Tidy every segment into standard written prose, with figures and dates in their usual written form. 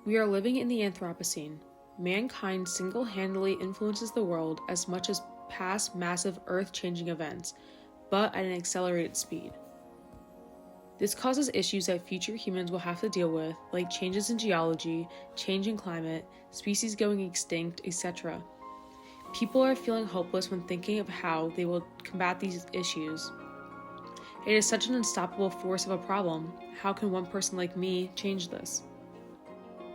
We are living in the Anthropocene. Mankind single-handedly influences the world as much as past massive earth-changing events, but at an accelerated speed. This causes issues that future humans will have to deal with, like changes in geology, change in climate, species going extinct, etc. People are feeling hopeless when thinking of how they will combat these issues. It is such an unstoppable force of a problem. How can one person like me change this?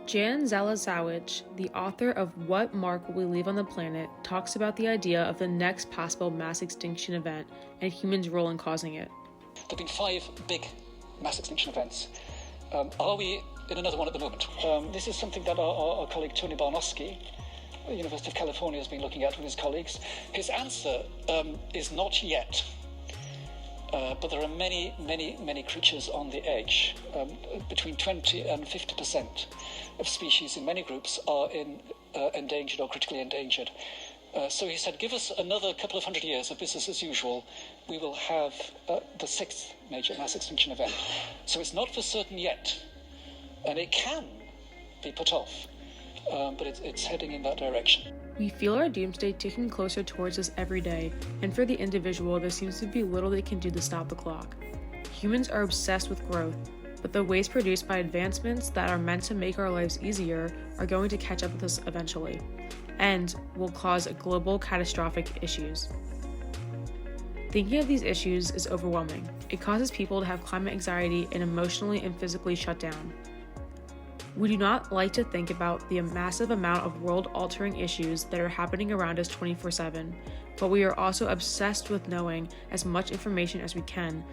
Jan Zalazowicz, the author of What Mark Will We Leave on the Planet, talks about the idea of the next possible mass extinction event and humans' role in causing it. There have been 5 big mass extinction events. Are we in another one at the moment? This is something that our colleague Tony Barnowski, at the University of California, has been looking at with his colleagues. His answer is not yet. But there are many creatures on the edge. Between 20 and 50% of species in many groups are endangered or critically endangered. So he said, give us another couple of hundred years of business as usual, we will have the 6th major mass extinction event. So it's not for certain yet, and it can be put off, but it's heading in that direction. We feel our doomsday ticking closer towards us every day, and for the individual, there seems to be little they can do to stop the clock. Humans are obsessed with growth, but the waste produced by advancements that are meant to make our lives easier are going to catch up with us eventually, and will cause global catastrophic issues. Thinking of these issues is overwhelming. It causes people to have climate anxiety and emotionally and physically shut down. We do not like to think about the massive amount of world-altering issues that are happening around us 24/7, but we are also obsessed with knowing as much information as we can.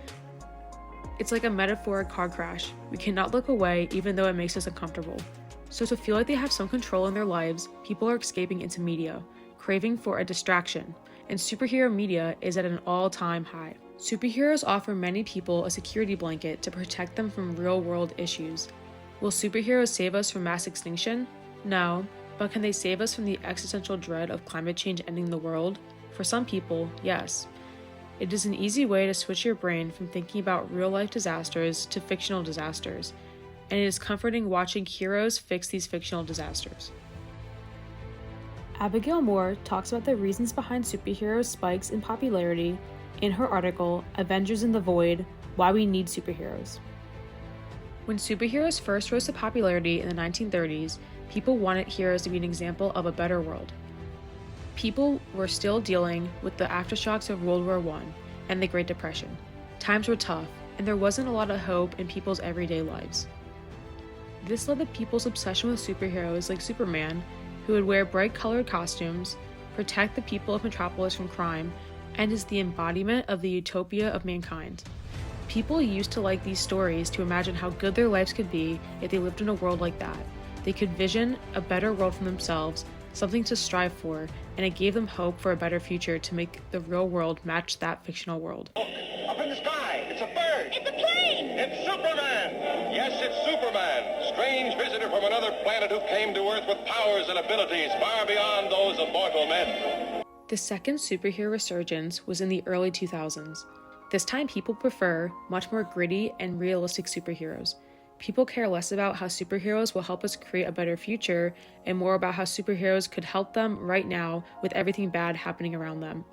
It's like a metaphoric car crash. We cannot look away even though it makes us uncomfortable. So to feel like they have some control in their lives, people are escaping into media, craving for a distraction, and superhero media is at an all-time high. Superheroes offer many people a security blanket to protect them from real-world issues. Will superheroes save us from mass extinction? No, but can they save us from the existential dread of climate change ending the world? For some people, yes. It is an easy way to switch your brain from thinking about real-life disasters to fictional disasters, and it is comforting watching heroes fix these fictional disasters. Abigail Moore talks about the reasons behind superheroes' spikes in popularity in her article, Avengers in the Void: Why We Need Superheroes. When superheroes first rose to popularity in the 1930s, people wanted heroes to be an example of a better world. People were still dealing with the aftershocks of World War I and the Great Depression. Times were tough, and there wasn't a lot of hope in people's everyday lives. This led to people's obsession with superheroes like Superman, who would wear bright-colored costumes, protect the people of Metropolis from crime, and is the embodiment of the utopia of mankind. People used to like these stories to imagine how good their lives could be if they lived in a world like that. They could vision a better world for themselves, something to strive for, and it gave them hope for a better future to make the real world match that fictional world. Look, up in the sky, it's a bird. It's a plane! It's Superman! Yes, it's Superman, strange visitor from another planet who came to Earth with powers and abilities far beyond those of mortal men. The second superhero resurgence was in the early 2000s. This time people prefer much more gritty and realistic superheroes. People care less about how superheroes will help us create a better future and more about how superheroes could help them right now with everything bad happening around them.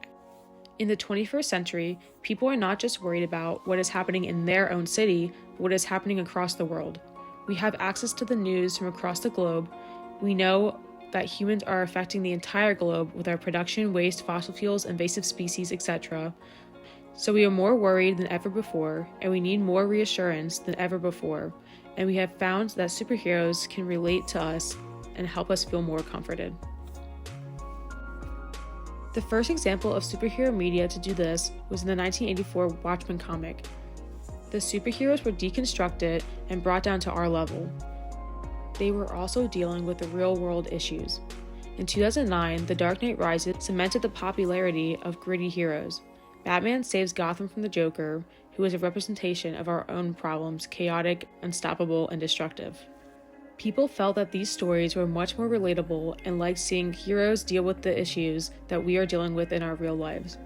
In the 21st century, people are not just worried about what is happening in their own city, but what is happening across the world. We have access to the news from across the globe. We know that humans are affecting the entire globe with our production, waste, fossil fuels, invasive species, etc. So we are more worried than ever before, and we need more reassurance than ever before, and we have found that superheroes can relate to us and help us feel more comforted. The first example of superhero media to do this was in the 1984 Watchmen comic. The superheroes were deconstructed and brought down to our level. They were also dealing with the real-world issues. In 2009, The Dark Knight Rises cemented the popularity of gritty heroes. Batman saves Gotham from the Joker, who is a representation of our own problems, chaotic, unstoppable, and destructive. People felt that these stories were much more relatable and liked seeing heroes deal with the issues that we are dealing with in our real lives.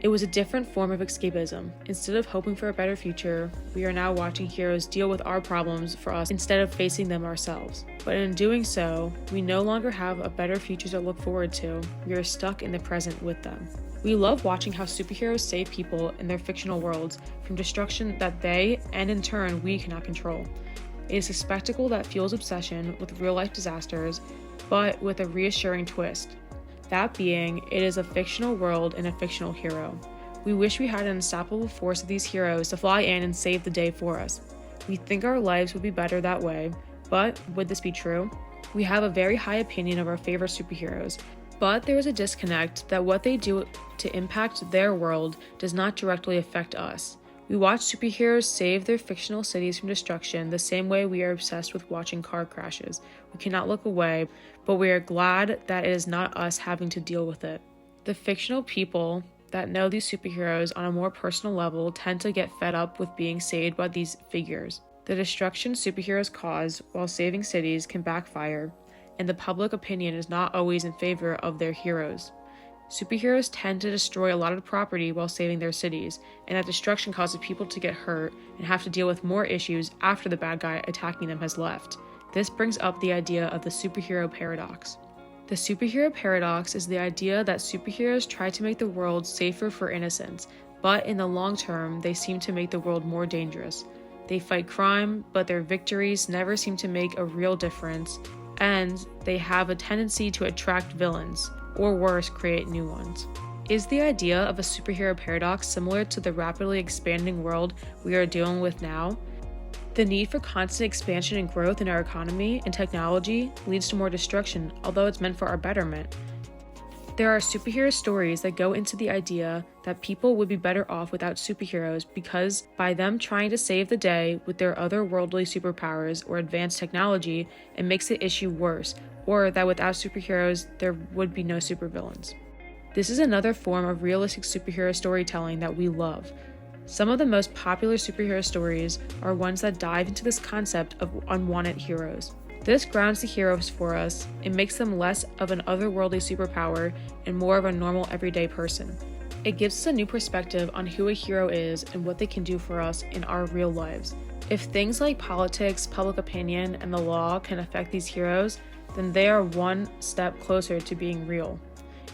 It was a different form of escapism. Instead of hoping for a better future, we are now watching heroes deal with our problems for us instead of facing them ourselves. But in doing so, we no longer have a better future to look forward to. We are stuck in the present with them. We love watching how superheroes save people in their fictional worlds from destruction that they, and in turn, we cannot control. It is a spectacle that fuels obsession with real-life disasters, but with a reassuring twist. That being, it is a fictional world and a fictional hero. We wish we had an unstoppable force of these heroes to fly in and save the day for us. We think our lives would be better that way, but would this be true? We have a very high opinion of our favorite superheroes, but there is a disconnect that what they do to impact their world does not directly affect us. We watch superheroes save their fictional cities from destruction the same way we are obsessed with watching car crashes. We cannot look away, but we are glad that it is not us having to deal with it. The fictional people that know these superheroes on a more personal level tend to get fed up with being saved by these figures. The destruction superheroes cause while saving cities can backfire, and the public opinion is not always in favor of their heroes. Superheroes tend to destroy a lot of property while saving their cities, and that destruction causes people to get hurt and have to deal with more issues after the bad guy attacking them has left. This brings up the idea of the superhero paradox. The superhero paradox is the idea that superheroes try to make the world safer for innocents, but in the long term, they seem to make the world more dangerous. They fight crime, but their victories never seem to make a real difference, and they have a tendency to attract villains, or worse, create new ones. Is the idea of a superhero paradox similar to the rapidly expanding world we are dealing with now? The need for constant expansion and growth in our economy and technology leads to more destruction, although it's meant for our betterment. There are superhero stories that go into the idea that people would be better off without superheroes because by them trying to save the day with their otherworldly superpowers or advanced technology, it makes the issue worse, or that without superheroes, there would be no supervillains. This is another form of realistic superhero storytelling that we love. Some of the most popular superhero stories are ones that dive into this concept of unwanted heroes. This grounds the heroes for us and makes them less of an otherworldly superpower and more of a normal everyday person. It gives us a new perspective on who a hero is and what they can do for us in our real lives. If things like politics, public opinion, and the law can affect these heroes, then they are one step closer to being real.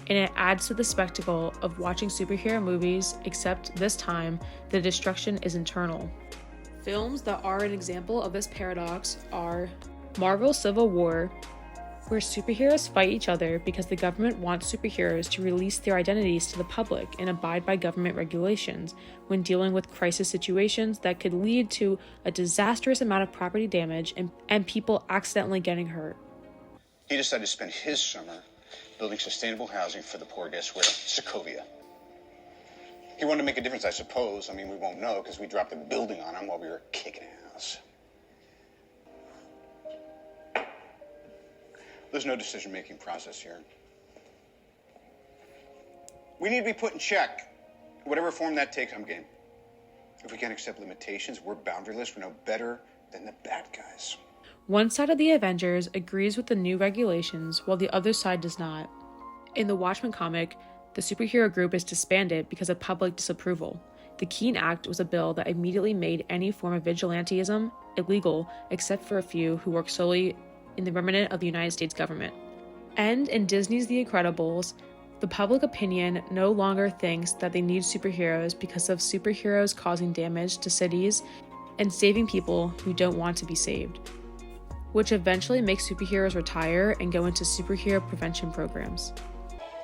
And it adds to the spectacle of watching superhero movies, except this time, the destruction is internal. Films that are an example of this paradox are Marvel Civil War, where superheroes fight each other because the government wants superheroes to release their identities to the public and abide by government regulations when dealing with crisis situations that could lead to a disastrous amount of property damage and people accidentally getting hurt. He decided to spend his summer building sustainable housing for the poor, guess where? Sokovia. He wanted to make a difference, I suppose. I mean, we won't know because we dropped the building on him while we were kicking ass. There's no decision-making process here. We need to be put in check. Whatever form that takes, I'm game. If we can't accept limitations, we're boundaryless. We're no better than the bad guys. One side of the Avengers agrees with the new regulations, while the other side does not. In the Watchmen comic, the superhero group is disbanded because of public disapproval. The Keene Act was a bill that immediately made any form of vigilantism illegal, except for a few who work solely in the remnant of the United States government. And in Disney's The Incredibles, the public opinion no longer thinks that they need superheroes because of superheroes causing damage to cities and saving people who don't want to be saved, which eventually makes superheroes retire and go into superhero prevention programs.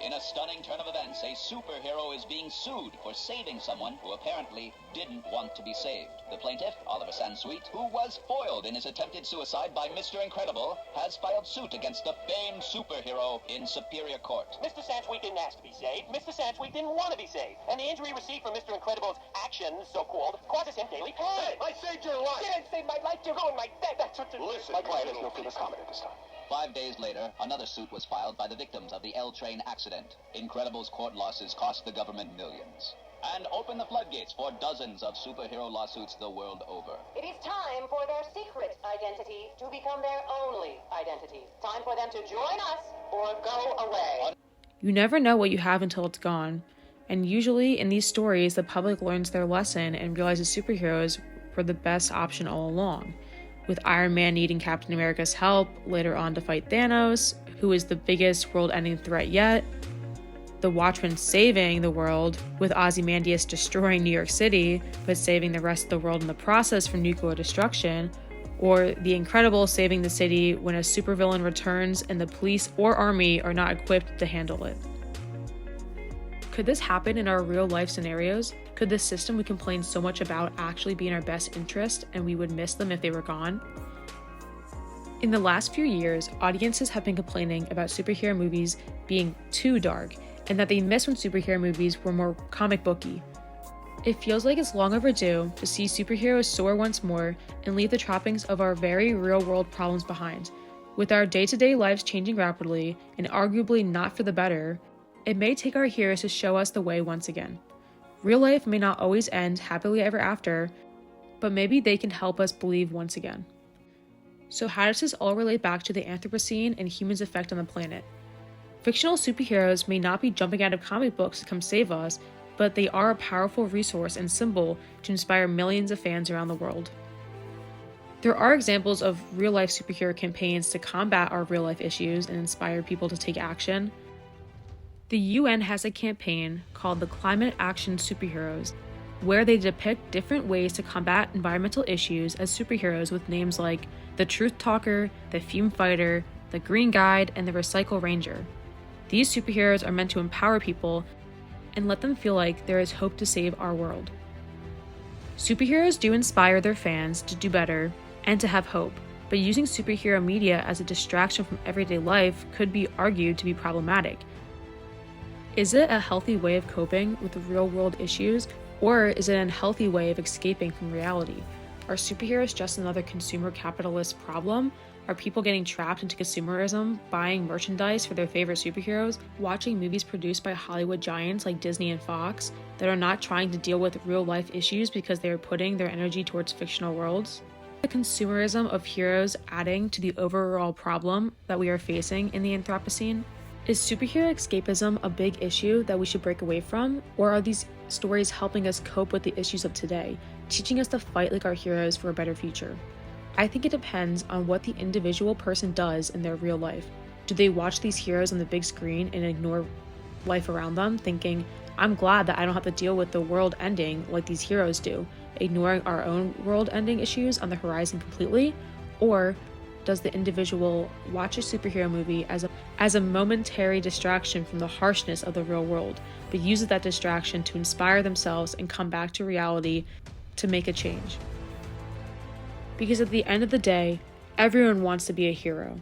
In a stunning turn of events, a superhero is being sued for saving someone who apparently didn't want to be saved. The plaintiff, Oliver Sansweet, who was foiled in his attempted suicide by Mr. Incredible, has filed suit against the famed superhero in Superior Court. Mr. Sansweet didn't ask to be saved. Mr. Sansweet didn't want to be saved. And the injury received from Mr. Incredible's actions, so-called, causes him daily pain. Hey, I saved your life. You didn't save my life. You ruined my death. That's what Listen, my client has no further comment at this time. 5 days later, another suit was filed by the victims of the L train accident. Incredible's court losses cost the government millions and open the floodgates for dozens of superhero lawsuits the world over. It is time for their secret identity to become their only identity. Time for them to join us or go away. You never know what you have until it's gone, And usually in these stories, the public learns their lesson and realizes superheroes were the best option all along, with Iron Man needing Captain America's help later on to fight Thanos, who is the biggest world-ending threat yet, the Watchmen saving the world, with Ozymandias destroying New York City, but saving the rest of the world in the process from nuclear destruction, or the Incredibles saving the city when a supervillain returns and the police or army are not equipped to handle it. Could this happen in our real-life scenarios? Could the system we complain so much about actually be in our best interest and we would miss them if they were gone? In the last few years, audiences have been complaining about superhero movies being too dark, and that they miss when superhero movies were more comic booky. It feels like it's long overdue to see superheroes soar once more and leave the trappings of our very real-world problems behind. With our day-to-day lives changing rapidly, and arguably not for the better, it may take our heroes to show us the way once again. Real life may not always end happily ever after, but maybe they can help us believe once again. So how does this all relate back to the Anthropocene and humans' effect on the planet? Fictional superheroes may not be jumping out of comic books to come save us, but they are a powerful resource and symbol to inspire millions of fans around the world. There are examples of real-life superhero campaigns to combat our real-life issues and inspire people to take action. The UN has a campaign called the Climate Action Superheroes, where they depict different ways to combat environmental issues as superheroes with names like the Truth Talker, the Fume Fighter, the Green Guide, and the Recycle Ranger. These superheroes are meant to empower people and let them feel like there is hope to save our world. Superheroes do inspire their fans to do better and to have hope, but using superhero media as a distraction from everyday life could be argued to be problematic. Is it a healthy way of coping with the real-world issues, or is it an unhealthy way of escaping from reality? Are superheroes just another consumer capitalist problem? Are people getting trapped into consumerism, buying merchandise for their favorite superheroes, watching movies produced by Hollywood giants like Disney and Fox that are not trying to deal with real-life issues because they are putting their energy towards fictional worlds? The consumerism of heroes adding to the overall problem that we are facing in the Anthropocene? Is superhero escapism a big issue that we should break away from, or are these stories helping us cope with the issues of today, teaching us to fight like our heroes for a better future? I think it depends on what the individual person does in their real life. Do they watch these heroes on the big screen and ignore life around them, thinking, I'm glad that I don't have to deal with the world ending like these heroes do, ignoring our own world-ending issues on the horizon completely? Or does the individual watch a superhero movie as a momentary distraction from the harshness of the real world, but uses that distraction to inspire themselves and come back to reality to make a change? Because at the end of the day, everyone wants to be a hero.